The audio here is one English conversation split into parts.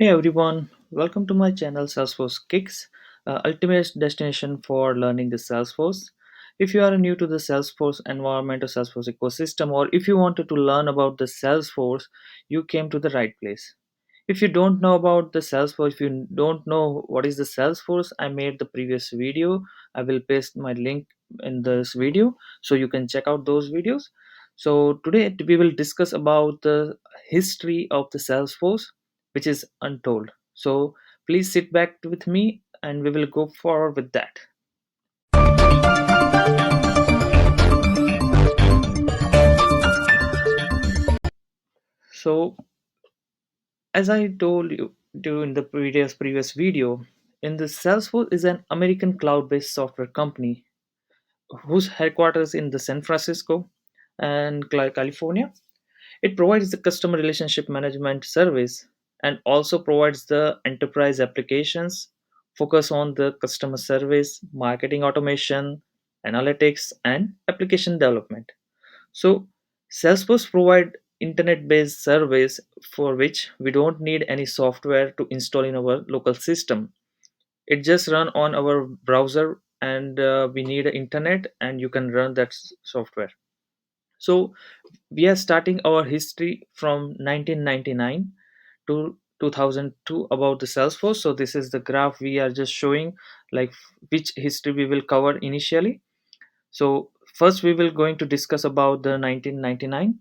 Hey everyone, welcome to my channel Salesforce Kicks, ultimate destination for learning the Salesforce. If you are new to the Salesforce environment or Salesforce ecosystem, or if you wanted to learn about the Salesforce, you came to the right place. If you don't know about the Salesforce, if you don't know what is the Salesforce, I made the previous video. I will paste my link in this video so you can check out those videos. So today we will discuss about the history of the Salesforce, which is untold. So please sit back with me and we will go forward with that. So as I told you during the previous video, in the Salesforce is an American cloud-based software company whose headquarters in the San Francisco and California. It provides the customer relationship management service and also provides the enterprise applications focus on the customer service, marketing automation, analytics, and application development. So Salesforce provide internet-based service for which we don't need any software to install in our local system. It just run on our browser and we need internet and you can run that software. So we are starting our history from 1999 to 2002 about the Salesforce. So this is the graph we are just showing, like which history we will cover initially. So first we will going to discuss about the 1999.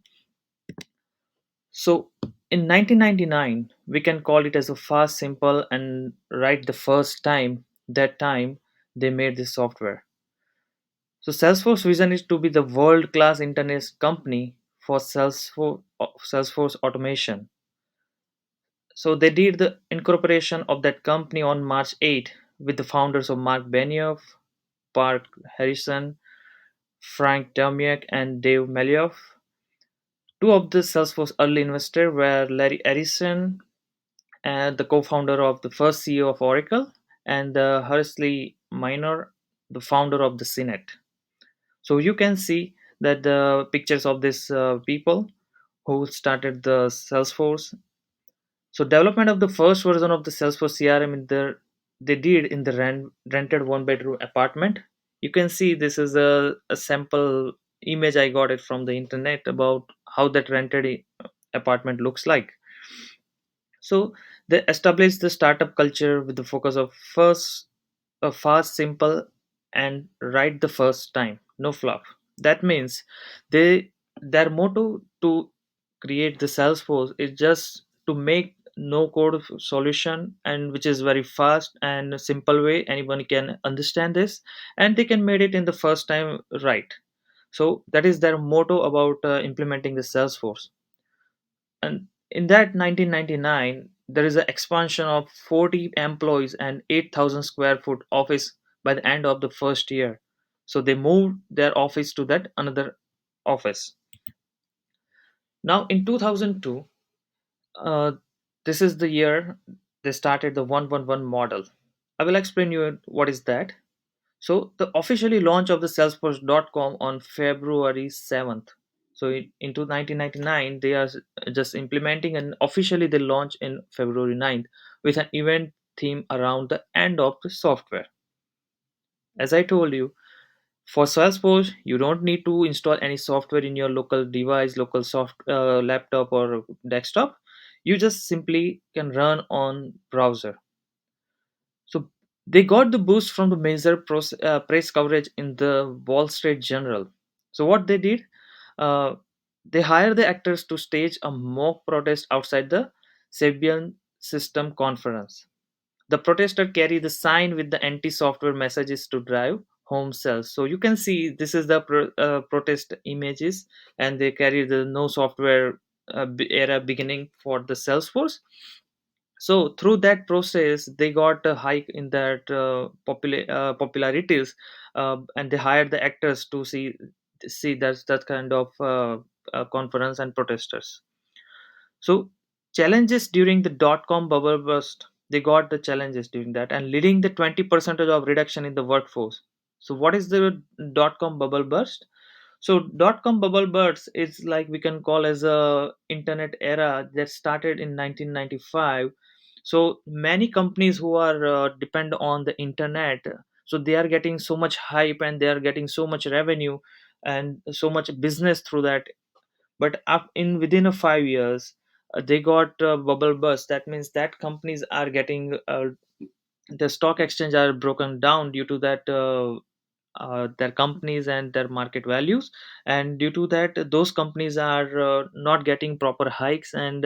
So in 1999 we can call it as a fast, simple, and right the first time that time they made this software. So Salesforce vision is to be the world-class internet company for Salesforce automation. So they did the incorporation of that company on March 8 with the founders of Marc Benioff, Park Harrison, Frank Domiak, and Dave Melioff. Two of the Salesforce early investors were Larry Ellison, and the co-founder of the first CEO of Oracle, and Hursley Minor, the founder of the Cinet. So you can see that the pictures of these people who started the Salesforce. So development of the first version of the Salesforce CRM they did in the rented one bedroom apartment. You can see this is a sample image I got it from the internet about how that apartment looks like. So they established the startup culture with the focus of first a fast, simple, and right the first time, no fluff. That means their motto to create the Salesforce is just to make no code solution and which is very fast and simple way anyone can understand this and they can made it in the first time right. So that is their motto about implementing the Salesforce. And in that 1999 there is an expansion of 40 employees and 8,000 square foot office by the end of the first year. So they moved their office to that another office. Now in 2002, uh, this is the year they started the 111 model. I will explain you what is that. So the officially launch of the Salesforce.com on February 7th. So into 1999, they are just implementing and officially they launch in February 9th with an event theme around the end of the software. As I told you, for Salesforce, you don't need to install any software in your local device, local laptop or desktop. You just simply can run on browser. So they got the boost from the major press coverage in the Wall Street Journal. So what they did, uh, they hired the actors to stage a mock protest outside the Sabian System Conference. The protester carry the sign with the anti-software messages to drive home sales. So you can see this is the protest images, and they carry the no software era beginning for the Salesforce. So through that process they got a hike in that popularities, and they hired the actors to see that kind of conference and protesters. So challenges during the dot-com bubble burst, they got the challenges during that and leading the 20% of reduction in the workforce. So what is the dot-com bubble burst? So dot-com bubble burst is like we can call as a internet era that started in 1995, So many companies who are depend on the internet, so they are getting so much hype and they are getting so much revenue and so much business through that. But up in within a 5 years, they got bubble burst. That means that companies are getting the stock exchange are broken down due to that their companies and their market values, and due to that those companies are not getting proper hikes, and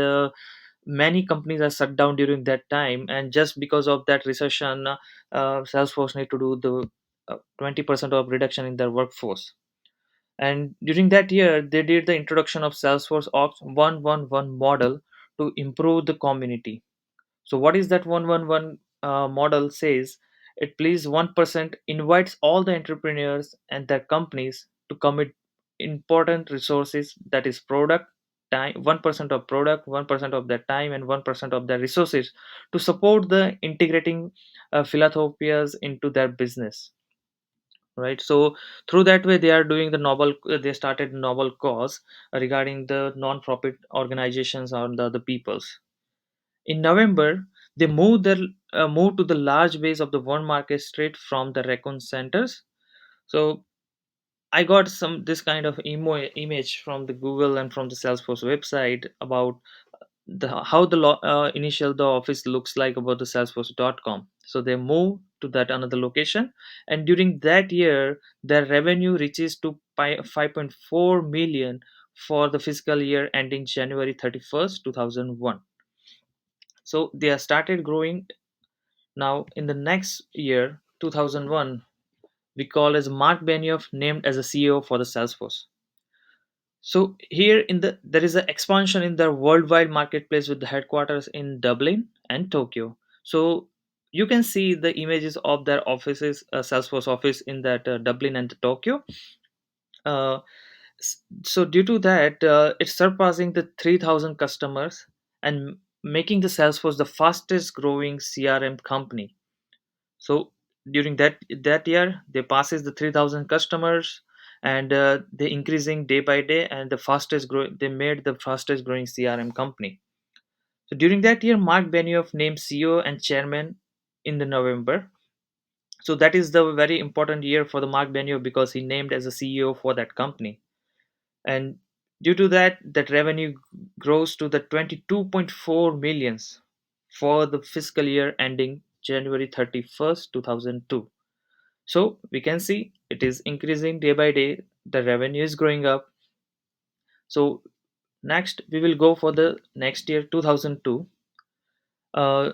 many companies are shut down during that time. And just because of that recession, Salesforce need to do the 20% of reduction in their workforce. And during that year they did the introduction of Salesforce Ops 111 model to improve the community. So what is that 111 model says? It please 1% invites all the entrepreneurs and their companies to commit important resources, that is product time, 1% of product, 1% of their time, and 1% of their resources to support the integrating philanthropias into their business, right? So through that way they are doing the novel, they started novel cause regarding the non-profit organizations or the peoples. In November, they moved to the large base of the one market straight from the raccoon centers. So I got some this kind of image from the Google and from the Salesforce website about how the initial the office looks like about the Salesforce.com. So they moved to that another location, and during that year, their revenue reaches to 5.4 million for the fiscal year ending January 31st, 2001. So they have started growing. Now, in the next year, 2001, we call as Mark Benioff named as a CEO for the Salesforce. So here in there is an expansion in the worldwide marketplace with the headquarters in Dublin and Tokyo. So you can see the images of their offices, Salesforce office in that Dublin and Tokyo. Uh, so due to that, it's surpassing the 3,000 customers and making the Salesforce the fastest growing CRM company. So during that year they passes the 3,000 customers, and they increasing day by day, and the fastest growing, they made the fastest growing CRM company. So during that year Mark Benioff named CEO and chairman in the November. So that is the very important year for the Mark Benioff because he named as a CEO for that company. And due to that, that revenue grows to the 22.4 millions for the fiscal year ending January 31st, 2002. So we can see it is increasing day by day, the revenue is growing up. So next we will go for the next year 2002. uh,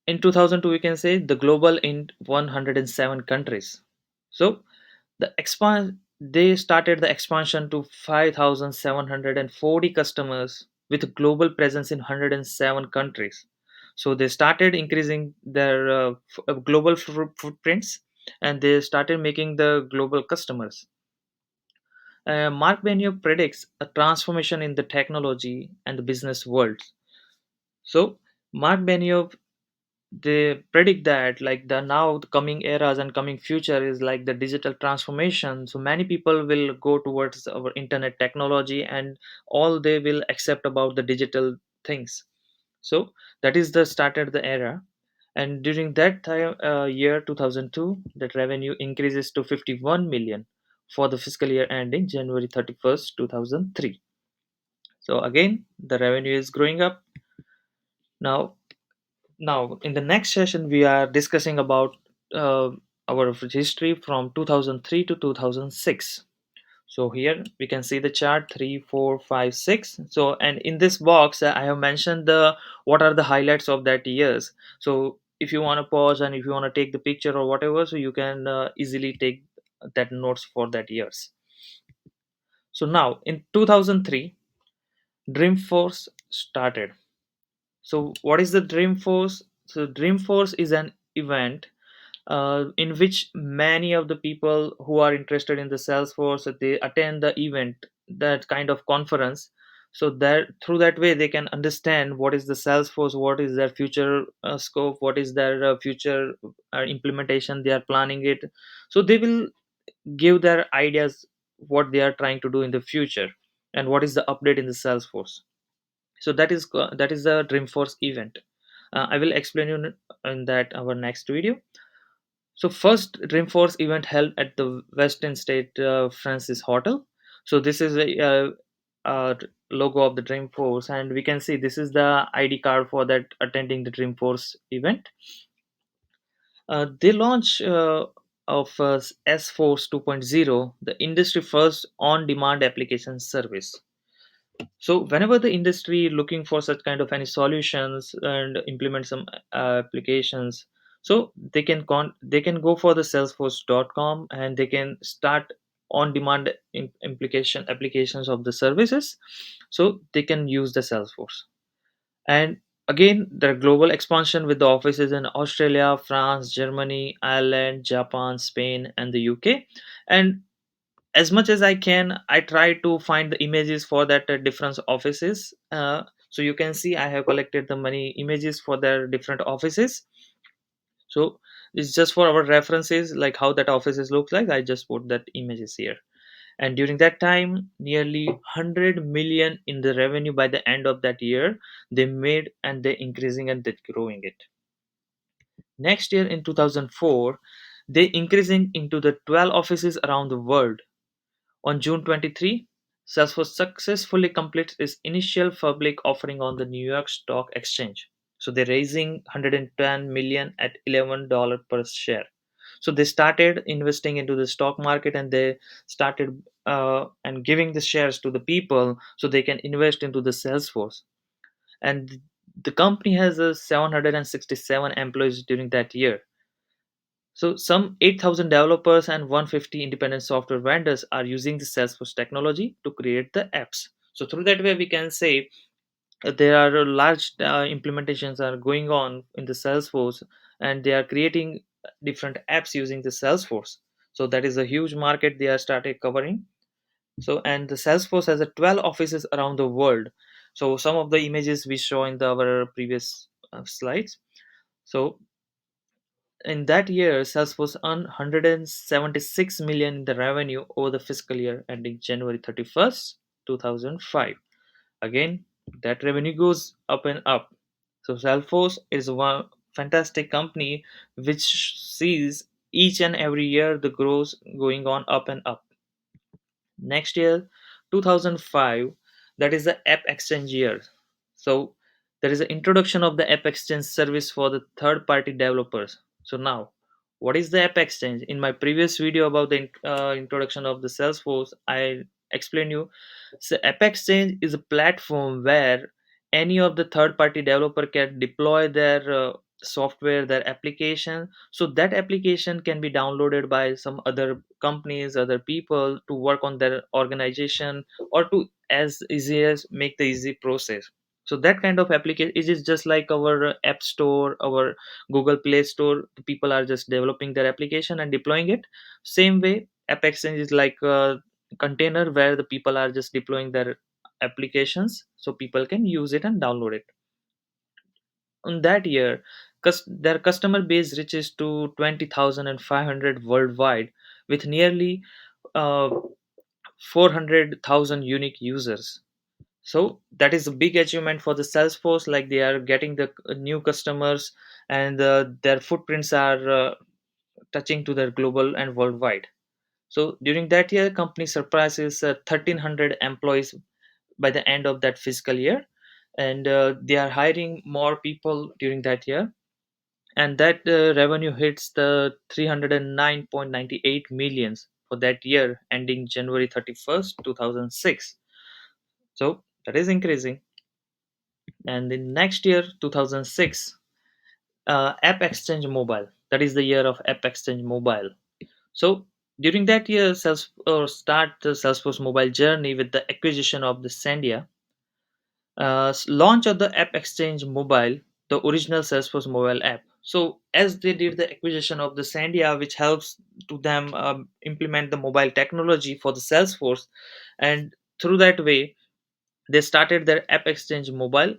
in 2002 we can say the global in 107 countries. So the expand they started the expansion to 5,740 customers with global presence in 107 countries. So they started increasing their global footprints, and they started making the global customers. Mark Benioff predicts a transformation in the technology and the business world. So Mark Benioff, they predict that like the now the coming eras and coming future is like the digital transformation. So many people will go towards our internet technology, and all they will accept about the digital things. So that is the started the era. And during that time, year 2002, that revenue increases to 51 million for the fiscal year ending January 31st, 2003. So again the revenue is growing up. Now now in the next session we are discussing about uh, our history from 2003 to 2006. So here we can see the chart 3, 4, 5, 6. So and in this box I have mentioned the what are the highlights of that years. So if you want to pause and if you want to take the picture or whatever, so you can easily take that notes for that years. So now in 2003 Dreamforce started. So what is the Dreamforce? So Dreamforce is an event in which many of the people who are interested in the Salesforce, they attend the event, that kind of conference. So that through that way they can understand what is the Salesforce, what is their future scope, what is their future implementation they are planning it. So they will give their ideas what they are trying to do in the future, and what is the update in the Salesforce. So that is the Dreamforce event. I will explain you in that our next video. So first Dreamforce event held at the Western State Francis Hotel. So this is a logo of the Dreamforce, and we can see this is the ID card for that attending the Dreamforce event. They launch of S-Force 2.0, the industry first on-demand application service. So whenever the industry looking for such kind of any solutions and implement some applications, so they can go for the salesforce.com and they can start on demand implication applications of the services, so they can use the Salesforce. And again, the global expansion with the offices in Australia, France, Germany, Ireland, Japan, Spain, and the UK. And as much as I can, I try to find the images for that different offices. So you can see I have collected the many images for their different offices. So it's just for our references, like how that offices look like. I just put that images here. And during that time, nearly 100 million in the revenue by the end of that year they made, and they increasing and they growing it. Next year in 2004, they increasing into the 12 offices around the world. On June 23, Salesforce successfully completes its initial public offering on the New York Stock Exchange. So they're raising 110 million at $11 per share. So they started investing into the stock market, and they started and giving the shares to the people so they can invest into the Salesforce. And the company has 767 employees during that year. So some 8,000 developers and 150 independent software vendors are using the Salesforce technology to create the apps. So through that way, we can say there are large implementations are going on in the Salesforce, and they are creating different apps using the Salesforce. So that is a huge market they are started covering. So and the Salesforce has a 12 offices around the world. So some of the images we show in our previous slides. So in that year, Salesforce earned 176 million in the revenue over the fiscal year ending January 31st, 2005. Again, that revenue goes up and up. So Salesforce is one fantastic company which sees each and every year the growth going on up and up. Next year, 2005, that is the App Exchange year. So there is an introduction of the App Exchange service for the third party developers. So now, what is the App Exchange? In my previous video about the introduction of the Salesforce, I explained you. So App Exchange is a platform where any of the third party developer can deploy their software, their application, so that application can be downloaded by some other companies, other people to work on their organization, or to as easy as make the easy process. So that kind of application it is just like our app store, our Google Play Store. The people are just developing their application and deploying it. Same way, App Exchange is like a container where the people are just deploying their applications so people can use it and download it. On that year, their customer base reaches to 20,500 worldwide, with nearly uh, 400,000 unique users. So that is a big achievement for the Salesforce. Like they are getting the new customers, and their footprints are touching to their global and worldwide. So during that year, company surpasses 1,300 employees by the end of that fiscal year, and they are hiring more people during that year, and that revenue hits the 309.98 millions for that year ending January 31st, 2006. So that is increasing. And the next year, 2006, App Exchange Mobile, that is the year of App Exchange Mobile. So during that year, start the Salesforce mobile journey with the acquisition of the Sandia. Launch of the App Exchange Mobile, the original Salesforce mobile app. So as they did the acquisition of the Sandia, which helps to them implement the mobile technology for the Salesforce, and through that way they started their App Exchange Mobile,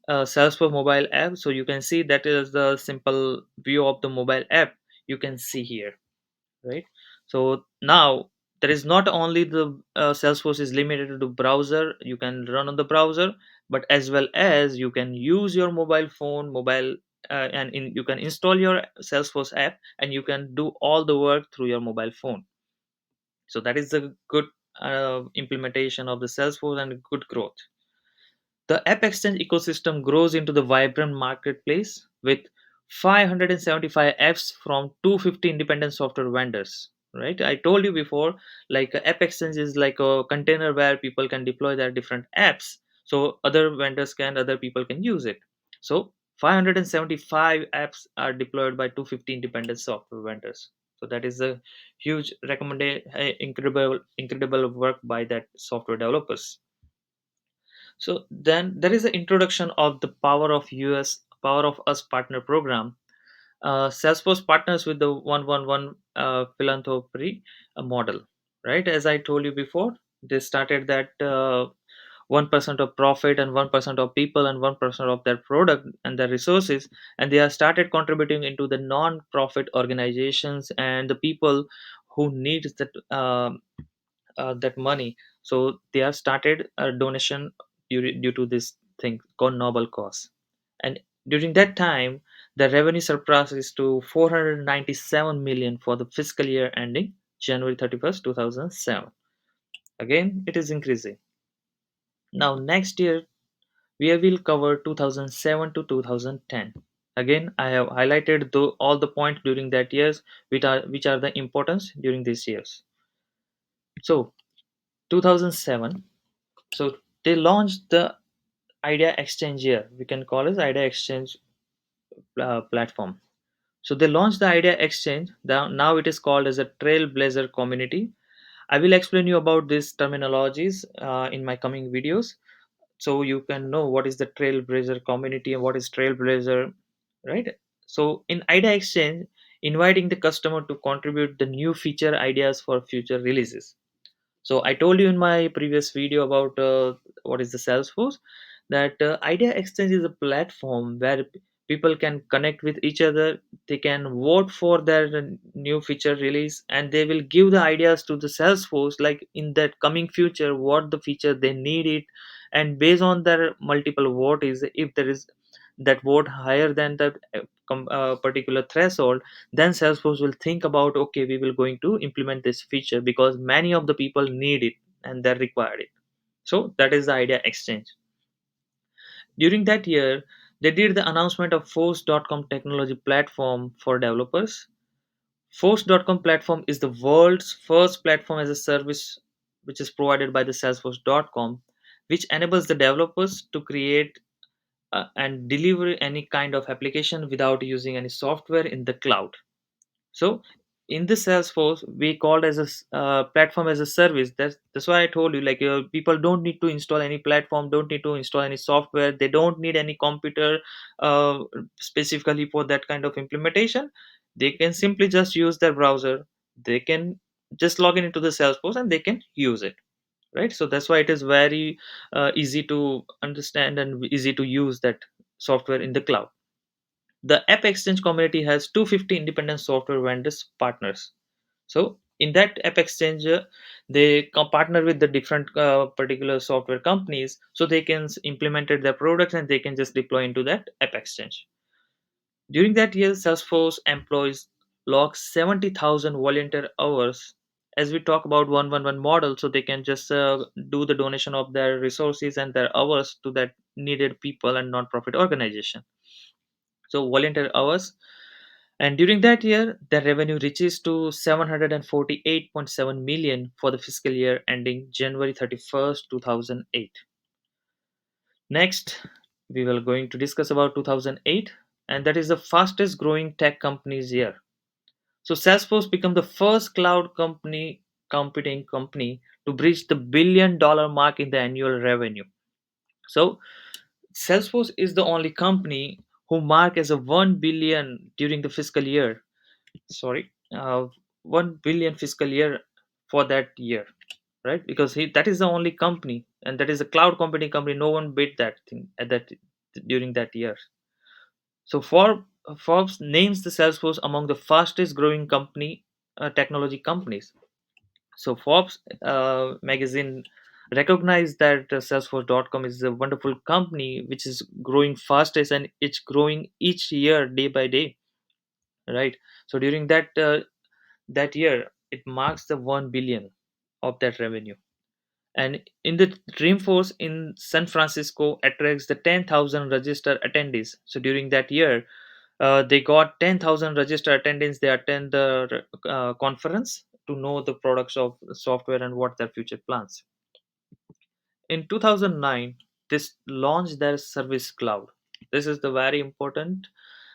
Salesforce mobile app. So you can see that is the simple view of the mobile app you can see here, right? So now there is not only the Salesforce is limited to browser, you can run on the browser. but as well as you can use your mobile phone mobile you can install your Salesforce app and you can do all the work through your mobile phone. So that is the good implementation of the Salesforce and good growth. The App Exchange ecosystem grows into the vibrant marketplace with 575 apps from 250 independent software vendors. Right? I told you before, like App Exchange is like a container where people can deploy their different apps, so other people can use it. So 575 apps are deployed by 250 independent software vendors. So that is a huge recommendation, incredible work by that software developers. So then there is the introduction of the Power of Us partner program. Salesforce partners with the 111 philanthropy model, right? As I told you before, they started that 1% of profit and 1% of people and 1% of their product and their resources, and they have started contributing into the non-profit organizations and the people who need that money. So they have started a donation due to this thing called noble cause. And during that time, the revenue surpasses to 497 million for the fiscal year ending January 31st, 2007. Again, it is increasing. Now, next year, we will cover 2007 to 2010. Again, I have highlighted all the points during that years which are the importance during these years. So 2007, so they launched the idea exchange year, we can call it idea exchange platform. So they launched the idea exchange. Now it is called as a trailblazer community. I will explain you about these terminologies in my coming videos, so you can know what is the trailblazer community and what is trailblazer, right? So in idea exchange, inviting the customer to contribute the new feature ideas for future releases. So I told you in my previous video about what is the Salesforce, that Idea Exchange is a platform where people can connect with each other. They can vote for their new feature release, and they will give the ideas to the Salesforce, like in that coming future, what the feature they need it, and based on their multiple vote is, if there is that vote higher than that particular threshold, then Salesforce will think about, okay, we will going to implement this feature because many of the people need it and they require it. So that is the idea exchange. During that year, they did the announcement of force.com technology platform for developers. Force.com platform is the world's first platform as a service which is provided by the salesforce.com, which enables the developers to create and deliver any kind of application without using any software in the cloud. So in the Salesforce, we called as a platform as a service. That's why I told you, like, people don't need to install any platform, don't need to install any software, they don't need any computer uh, specifically for that kind of implementation. They can simply just use their browser. They can just log in into the Salesforce and they can use it, right? So that's why it is very easy to understand and easy to use that software in the cloud. The App Exchange community has 250 independent software vendors partners. So in that App Exchange, they partner with the different particular software companies, so they can implement their products and they can just deploy into that App Exchange. During that year, Salesforce employs logs 70,000 volunteer hours. As we talk about 111 model, so they can just do the donation of their resources and their hours to that needed people and non-profit organization. So volunteer hours, and during that year, the revenue reaches to 748.7 million for the fiscal year ending January 31st, 2008. Next, we will going to discuss about 2008, and that is the fastest growing tech companies year. So Salesforce became the first cloud company computing company to breach the $1 billion mark in the annual revenue. So Salesforce is the only company who mark as a 1 billion during the fiscal year, sorry, 1 billion fiscal year for that year, right? Because that is the only company, and that is a cloud computing company. No one beat that thing at that during that year. So Forbes names the Salesforce among the fastest growing technology companies. So Forbes magazine recognize that salesforce.com is a wonderful company which is growing fastest, and it's growing each year day by day, right? So during that year, it marks the 1 billion of that revenue. And in the Dreamforce in San Francisco attracts the 10,000 registered attendees. So during that year, they got 10,000 registered attendees. They attend the conference to know the products of the software and what their future plans. In 2009, this launched their Service Cloud. This is the very important.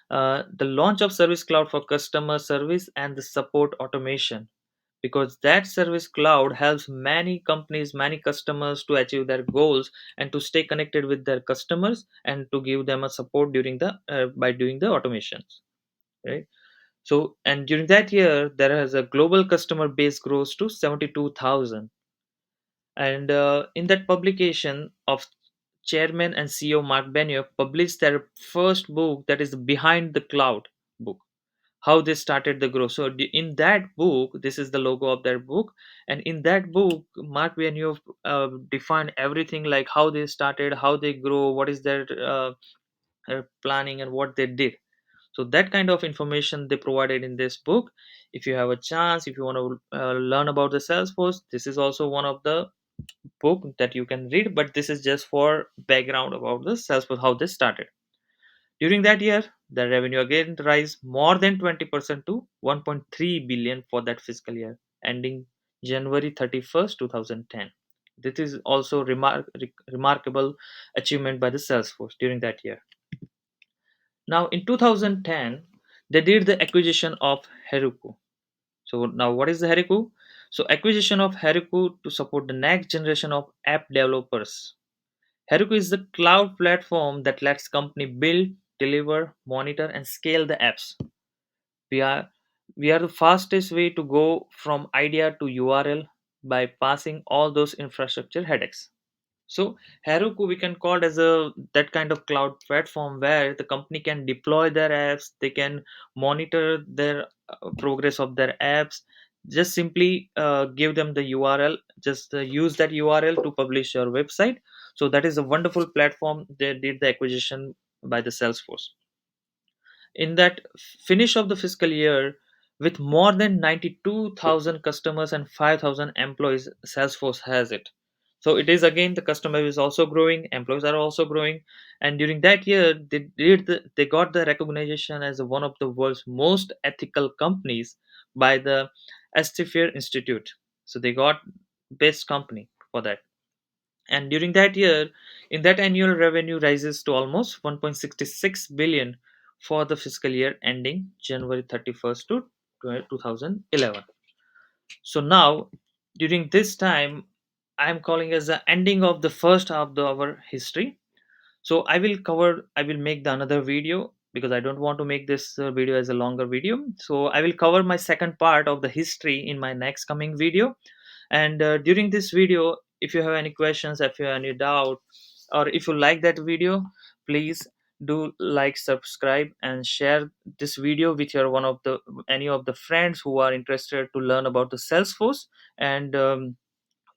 The launch of Service Cloud for customer service and the support automation, because that Service Cloud helps many companies, many customers to achieve their goals and to stay connected with their customers and to give them a support during the by doing the automations, right? So, and during that year, there has a global customer base grows to 72,000. And in that publication of Chairman and CEO Mark Benioff published their first book, that is Behind the Cloud book, how they started the growth. So in that book, this is the logo of their book, and in that book, Mark Benioff defined everything, like how they started, how they grow, what is their planning, and what they did. So that kind of information they provided in this book. If you have a chance, if you want to learn about the Salesforce, this is also one of the book that you can read, but this is just for background about the Salesforce, how they started. During that year, the revenue again rise more than 20% to 1.3 billion for that fiscal year, ending January 31st, 2010. This is also remarkable achievement by the Salesforce during that year. Now, in 2010, they did the acquisition of Heroku. So now, what is the Heroku? So acquisition of Heroku to support the next generation of app developers. Heroku is the cloud platform that lets company build, deliver, monitor, and scale the apps. We are we are the fastest way to go from idea to URL by passing all those infrastructure headaches. So Heroku we can call it as a that kind of cloud platform where the company can deploy their apps, they can monitor their progress of their apps. Just simply give them the URL, just use that URL to publish your website. So that is a wonderful platform. They did the acquisition by the Salesforce. In that finish of the fiscal year, with more than 92,000 customers and 5,000 employees, Salesforce has it. So it is again the customer is also growing, employees are also growing, and during that year they got the recognition as one of the world's most ethical companies by the Ethisphere Institute. So they got best company for that. And during that year, in that annual revenue rises to almost 1.66 billion for the fiscal year ending January 31st to 2011. So now, during this time, I am calling as the ending of the first half of our history. So I will make the another video because I don't want to make this video as a longer video. So I will cover my second part of the history in my next coming video. And during this video, if you have any questions, if you have any doubt, or if you like that video, please do like, subscribe, and share this video with your one of the any of the friends who are interested to learn about the Salesforce, and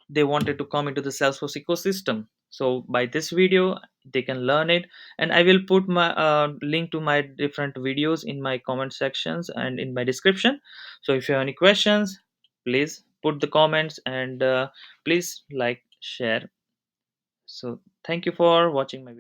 they wanted to come into the Salesforce ecosystem. So by this video, they can learn it, and I will put my link to my different videos in my comment sections and in my description. So if you have any questions, please put the comments, and please like, share. So thank you for watching my video.